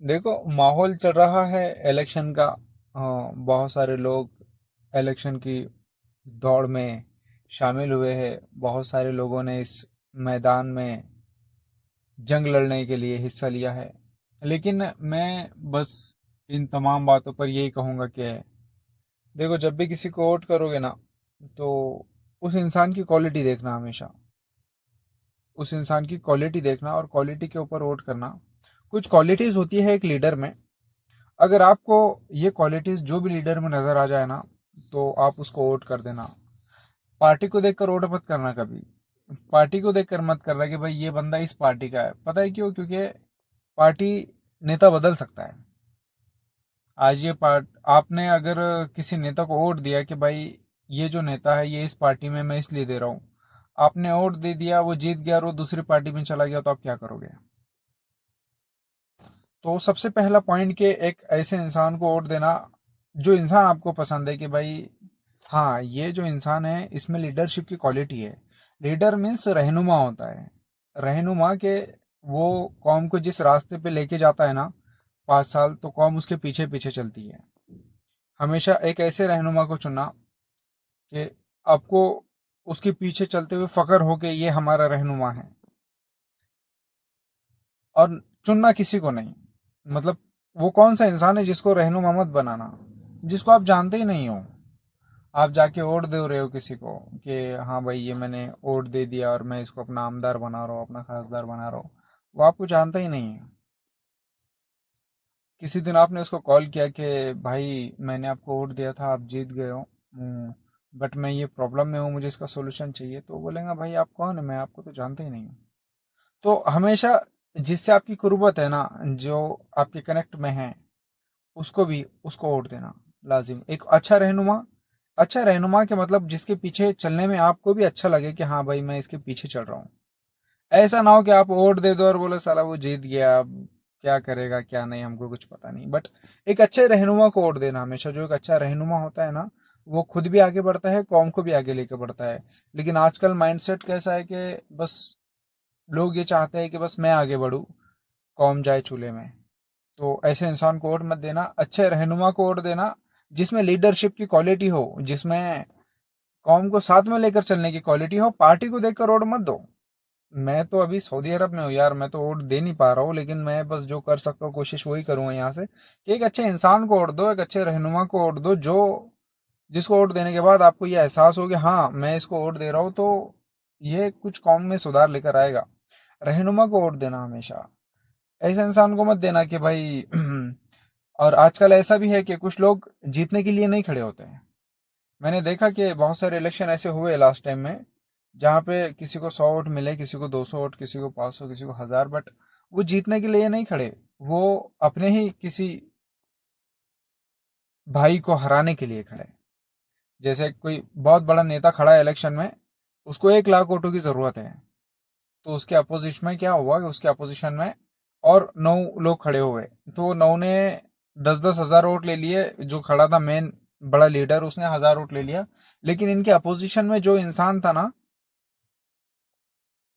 देखो, माहौल चल रहा है इलेक्शन का। बहुत सारे लोग इलेक्शन की दौड़ में शामिल हुए हैं। बहुत सारे लोगों ने इस मैदान में जंग लड़ने के लिए हिस्सा लिया है। लेकिन मैं बस इन तमाम बातों पर यही कहूँगा कि देखो, जब भी किसी को वोट करोगे ना, तो उस इंसान की क्वालिटी देखना हमेशा। उस इंसान की क्वालिटी देखना और क्वालिटी के ऊपर वोट करना। कुछ क्वालिटीज़ होती है एक लीडर में। अगर आपको ये क्वालिटीज़ जो भी लीडर में नज़र आ जाए ना, तो आप उसको वोट कर देना। पार्टी को देखकर वोट मत करना कभी। पार्टी को देखकर मत करना कि भाई ये बंदा इस पार्टी का है। पता है क्यों? क्योंकि पार्टी, नेता बदल सकता है। आज ये पार्ट आपने अगर किसी नेता को वोट दिया कि भाई ये जो नेता है ये इस पार्टी में, मैं इसलिए दे रहा हूँ। आपने वोट दे दिया, वो जीत गया और वो दूसरी पार्टी में चला गया, तो आप क्या करोगे? तो सबसे पहला पॉइंट के एक ऐसे इंसान को वोट देना जो इंसान आपको पसंद है कि भाई हाँ, ये जो इंसान है इसमें लीडरशिप की क्वालिटी है। लीडर मीन्स रहनुमा होता है। रहनुमा के वो कौम को जिस रास्ते पे लेके जाता है ना 5 साल, तो कौम उसके पीछे पीछे चलती है। हमेशा एक ऐसे रहनुमा को चुनना कि आपको उसके पीछे चलते हुए फख्र हो कि ये हमारा रहनुमा है। और चुनना किसी को नहीं, मतलब वो कौन सा इंसान है जिसको रहनुमा मत बनाना, जिसको आप जानते ही नहीं हो। आप जाके वोट दे रहे हो किसी को कि हाँ भाई ये मैंने वोट दे दिया और मैं इसको अपना आमदार बना रहा हूँ, अपना खासदार बना रहा हूँ। वो आपको जानता ही नहीं है। किसी दिन आपने उसको कॉल किया कि भाई मैंने आपको वोट दिया था, आप जीत गए हो, बट मैं ये प्रॉब्लम में हूँ, मुझे इसका सोल्यूशन चाहिए। तो बोलेगा भाई आप कौन है, मैं आपको तो जानता ही नहीं हूँ। तो हमेशा जिससे आपकी कुर्बत है ना, जो आपके कनेक्ट में है, उसको भी उसको वोट देना लाजिम। एक अच्छा रहनुमा, अच्छा रहनुमा के मतलब जिसके पीछे चलने में आपको भी अच्छा लगे कि हाँ भाई मैं इसके पीछे चल रहा हूँ। ऐसा ना हो कि आप वोट दे दो और बोले साला वो जीत गया, अब क्या करेगा क्या नहीं हमको कुछ पता नहीं। बट एक अच्छे रहनुमा को वोट देना हमेशा। जो एक अच्छा रहनुमा होता है ना, वो खुद भी आगे बढ़ता है, कौम को भी आगे लेके बढ़ता है। लेकिन आजकल माइंडसेट कैसा है कि बस लोग ये चाहते हैं कि बस मैं आगे बढ़ूँ, कौम जाए चूल्हे में। तो ऐसे इंसान को वोट मत देना, अच्छे रहनुमा को वोट देना जिसमें लीडरशिप की क्वालिटी हो, जिसमें कौम को साथ में लेकर चलने की क्वालिटी हो। पार्टी को देखकर वोट मत दो। मैं तो अभी सऊदी अरब में हूँ यार, मैं तो वोट दे नहीं पा रहा हूँ, लेकिन मैं बस जो कर सकता हूँ कोशिश वही करूंगा यहाँ से कि एक अच्छे इंसान को वोट दो, एक अच्छे रहनुमा को वोट दो, जो जिसको वोट देने के बाद आपको ये एहसास हो कि हाँ मैं इसको वोट दे रहा हूँ तो ये कुछ कौम में सुधार लेकर आएगा। रहनुमा को वोट देना हमेशा। ऐसे इंसान को मत देना कि भाई और आजकल ऐसा भी है कि कुछ लोग जीतने के लिए नहीं खड़े होते हैं। मैंने देखा कि बहुत सारे इलेक्शन ऐसे हुए लास्ट टाइम में, जहाँ पे किसी को 100 वोट मिले, किसी को 200 वोट, किसी को 500, किसी को 1000, बट वो जीतने के लिए नहीं खड़े। वो अपने ही किसी भाई को हराने के लिए खड़े। जैसे कोई बहुत बड़ा नेता खड़ा है इलेक्शन में, उसको 1 लाख वोटों की जरूरत है, तो उसके अपोजिशन में क्या हुआ कि उसके अपोजिशन में और 9 लोग खड़े हुए। तो वो 9 ने 10-10 हजार वोट ले लिए। जो खड़ा था मेन बड़ा लीडर, उसने 1000 वोट ले लिया। लेकिन इनके अपोजिशन में जो इंसान था ना,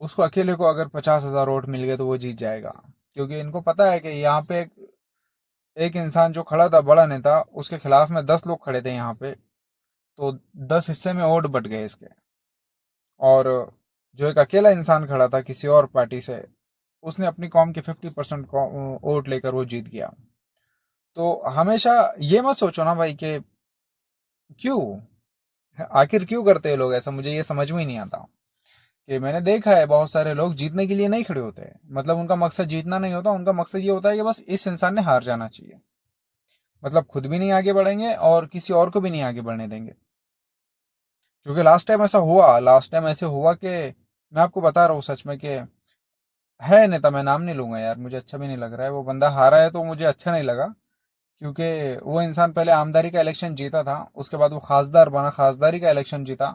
उसको अकेले को अगर 50,000 वोट मिल गए तो वो जीत जाएगा। क्योंकि इनको पता है कि यहाँ पे एक इंसान जो खड़ा था बड़ा नेता, उसके खिलाफ में 10 लोग खड़े थे यहाँ पे। तो 10 हिस्से में वोट बट गए इसके। और जो एक अकेला इंसान खड़ा था किसी और पार्टी से, उसने अपनी कौम के 50% वोट लेकर वो जीत गया। तो हमेशा ये मत सोचो ना भाई कि क्यों, आखिर क्यों करते हैं लोग ऐसा, मुझे ये समझ में ही नहीं आता। कि मैंने देखा है बहुत सारे लोग जीतने के लिए नहीं खड़े होते हैं। मतलब उनका मकसद जीतना नहीं होता, उनका मकसद ये होता है कि बस इस इंसान ने हार जाना चाहिए। मतलब खुद भी नहीं आगे बढ़ेंगे और किसी और को भी नहीं आगे बढ़ने देंगे। क्योंकि लास्ट टाइम ऐसे हुआ कि मैं आपको बता रहा हूँ सच में कि है नेता, मैं नाम नहीं लूंगा यार, मुझे अच्छा भी नहीं लग रहा है। वो बंदा हारा है तो मुझे अच्छा नहीं लगा। क्योंकि वो इंसान पहले आमदारी का इलेक्शन जीता था, उसके बाद वो खासदार बना, खासदारी का इलेक्शन जीता।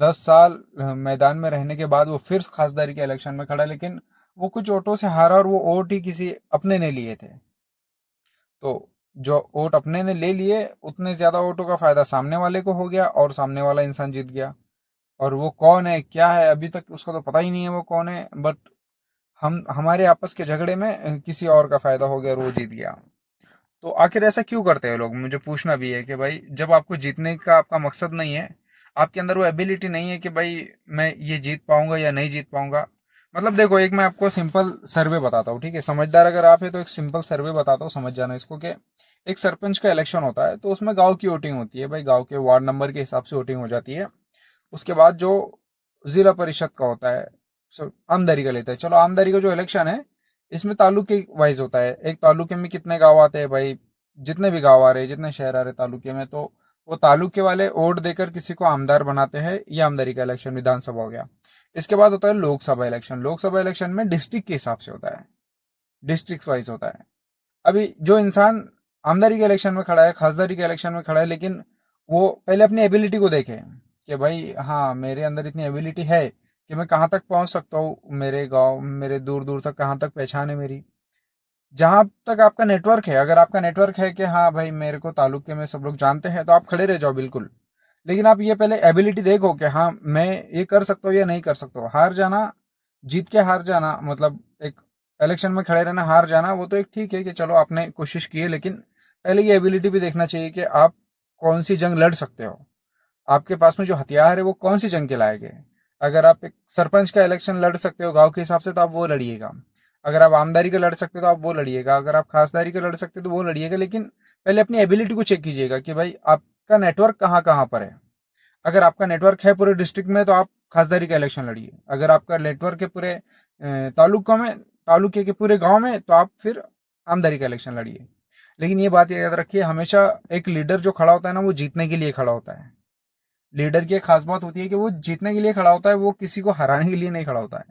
10 साल मैदान में रहने के बाद वो फिर खासदारी के इलेक्शन में खड़ा, लेकिन वो कुछ वोटों से हारा और वो वोट ही किसी अपने ने लिए थे। तो जो वोट अपने ने ले लिए, उतने ज्यादा वोटों का फायदा सामने वाले को हो गया और सामने वाला इंसान जीत गया। और वो कौन है क्या है अभी तक उसका तो पता ही नहीं है वो कौन है। बट हम हमारे आपस के झगड़े में किसी और का फायदा हो गया और वो जीत गया। तो आखिर ऐसा क्यों करते हैं लोग? मुझे पूछना भी है कि भाई जब आपको जीतने का आपका मकसद नहीं है, आपके अंदर वो एबिलिटी नहीं है कि भाई मैं ये जीत पाऊंगा या नहीं जीत पाऊंगा। मतलब देखो, एक मैं आपको सिंपल सर्वे बताता हूँ, ठीक है? समझदार अगर आप है तो एक सिंपल सर्वे बताता हूँ, समझ जाना इसको। कि एक सरपंच का इलेक्शन होता है तो उसमें गांव की वोटिंग होती है भाई, गांव के वार्ड नंबर के हिसाब से वोटिंग हो जाती है। उसके बाद जो जिला परिषद का होता है, आमदारी का लेते हैं, चलो आमदारी का जो इलेक्शन है इसमें तालुके वाइज होता है। एक तालुके में कितने गांव आते हैं भाई, जितने भी गांव आ रहे हैं, जितने शहर आ रहे हैं तालुके में, तो वो तालुके वाले वोट देकर किसी को आमदार बनाते हैं। ये आमदारी का इलेक्शन विधानसभा हो गया। इसके बाद होता है लोकसभा इलेक्शन। लोकसभा इलेक्शन में डिस्ट्रिक्ट के हिसाब से होता है, डिस्ट्रिक्ट वाइज होता है। अभी जो इंसान आमदारी के इलेक्शन में खड़ा है, खासदारी के इलेक्शन में खड़ा है, लेकिन वो पहले अपनी एबिलिटी को देखे कि भाई हाँ, मेरे अंदर इतनी एबिलिटी है कि मैं कहाँ तक पहुंच सकता हूँ, मेरे गांव, मेरे दूर दूर तक कहाँ तक पहचान है मेरी। जहां तक आपका नेटवर्क है, अगर आपका नेटवर्क है कि हाँ भाई मेरे को तालुके में सब लोग जानते हैं, तो आप खड़े रह जाओ बिल्कुल। लेकिन आप ये पहले एबिलिटी देखो कि हाँ मैं ये कर सकता हूँ या नहीं कर सकता हूँ। हार जाना, जीत के हार जाना, मतलब एक इलेक्शन में खड़े रहना हार जाना, वो तो एक ठीक है कि चलो आपने कोशिश की है, लेकिन पहले ये एबिलिटी भी देखना चाहिए कि आप कौन सी जंग लड़ सकते हो। आपके पास में जो हथियार है वो कौन सी जंग के लायक है। अगर आप एक सरपंच का इलेक्शन लड़ सकते हो गांव के हिसाब से, तो आप वो लड़िएगा। अगर आप आमदारी का लड़ सकते हो तो आप वो लड़िएगा। अगर आप खासदारी का लड़ सकते हो तो वो लड़िएगा। लेकिन पहले अपनी एबिलिटी को चेक कीजिएगा कि भाई आपका नेटवर्क कहाँ कहाँ पर है। अगर आपका नेटवर्क है पूरे डिस्ट्रिक्ट में तो आप खासदारी का इलेक्शन लड़िए। अगर आपका नेटवर्क है पूरे तालुका में, तालुके के पूरे गांव में, तो आप फिर आमदारी का इलेक्शन लड़िए। लेकिन ये बात याद रखिए, हमेशा एक लीडर जो खड़ा होता है ना, वो जीतने के लिए खड़ा होता है। लीडर की एक खास बात होती है कि वो जीतने के लिए खड़ा होता है, वो किसी को हराने के लिए नहीं खड़ा होता है।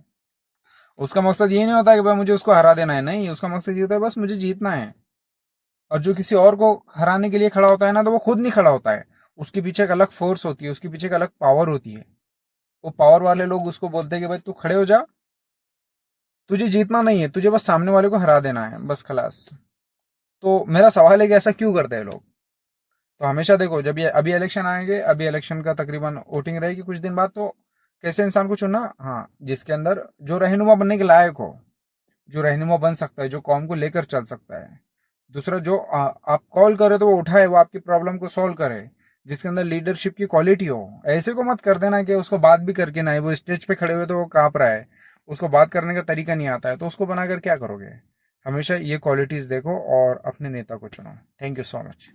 उसका मकसद ये नहीं होता कि भाई मुझे उसको हरा देना है, नहीं, उसका मकसद ये होता है बस मुझे जीतना है। और जो किसी और को हराने के लिए खड़ा होता है ना, तो वो खुद नहीं खड़ा होता है। उसके पीछे एक अलग फोर्स होती है, उसके पीछे एक अलग पावर होती है। वो पावर वाले लोग उसको बोलते हैं कि भाई तू खड़े हो जा, तुझे जीतना नहीं है, तुझे बस सामने वाले को हरा देना है, बस खलास। तो मेरा सवाल है कि ऐसा क्यों करते हैं लोग? तो हमेशा देखो, जब ये अभी इलेक्शन आएंगे, अभी इलेक्शन का तकरीबन वोटिंग रहेगी कुछ दिन बाद, तो कैसे इंसान को चुनना? हाँ, जिसके अंदर जो रहनुमा बनने के लायक हो, जो रहनुमा बन सकता है, जो कौम को लेकर चल सकता है। दूसरा, जो आप कॉल करे तो वो उठाए, वो आपकी प्रॉब्लम को सॉल्व करे, जिसके अंदर लीडरशिप की क्वालिटी हो। ऐसे को मत कर देना कि उसको बात भी करके ना, वो स्टेज पे खड़े हुए तो वो कांप रहा है, उसको बात करने का तरीका नहीं आता है, तो उसको बनाकर क्या करोगे? हमेशा ये क्वालिटीज देखो और अपने नेता को चुनो। Thank you so much.